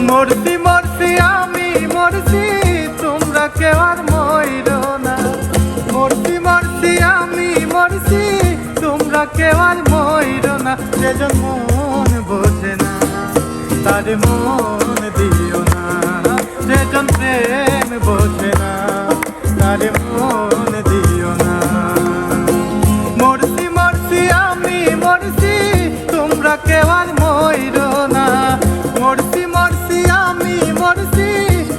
মরছি মরছি আমি মরছি, তোমরা কেউ আর মইরো না। মরছি মরছি আমি মরছি, তোমরা কেউ আর মইরো না। যেজন মন বোঝে না তার মন দিও না, যেজন প্রেম বোঝে না তার মন দিও না। মরছি মরছি আমি মরছি, তোমরা কেউ আর মইরো না। মরছি মরছি আমি মরছি,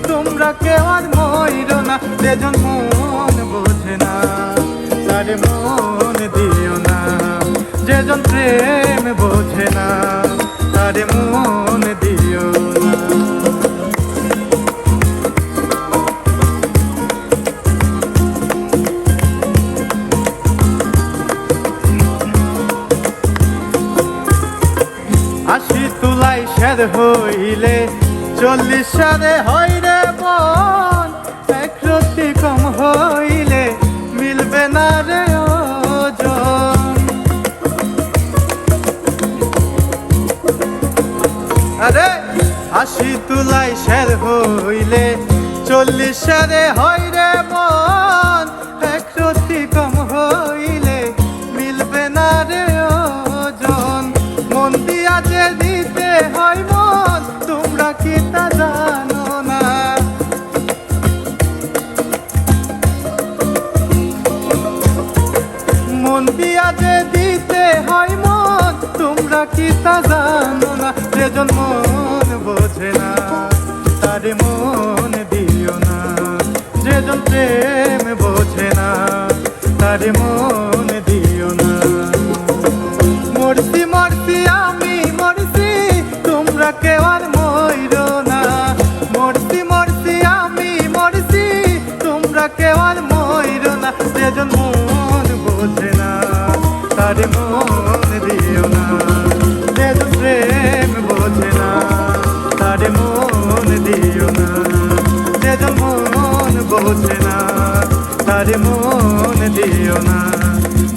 তোমরা কেউ আর মইরো না। যেজন মন বোঝে না তার মন দিও না, যেজন প্রেম বোঝে না তার মন দিও না। আশি তুলাই সের হইলে 40 সারে হয় রে বন। এক রতি কম হইলে মিলবে না রে ওজন। আরে আশি তুলাই সের হইলে 40 সারে হয় রে বন। এক রতি কম হইলে মিলবে না রে ওজন। মন দিয়া যে দিতে হয় মন, তোমরা কি তা জানো না? মন দিয়া যে দিতে হয় মন, তোমরা কি তা জানো না? যেজন মন বোঝে না তার মন দিও না, যেজন প্রেম বোঝে না তার মন দিও না। মরছি মরছি আমি মরছি, তোমরা কেউ আর মইরো না। মরছি মরছি আমি মরছি, তোমরা কেউ আর মইরো না। যেজন মন বোঝে না তার মন দিও না, যেজন প্রেম বোঝে না তার মন দিও না। যেজন মন বোঝে না তার মন দিও না,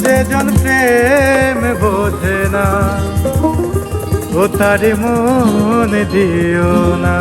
যেজন প্রেম বোঝে না ও তার মন দিও না।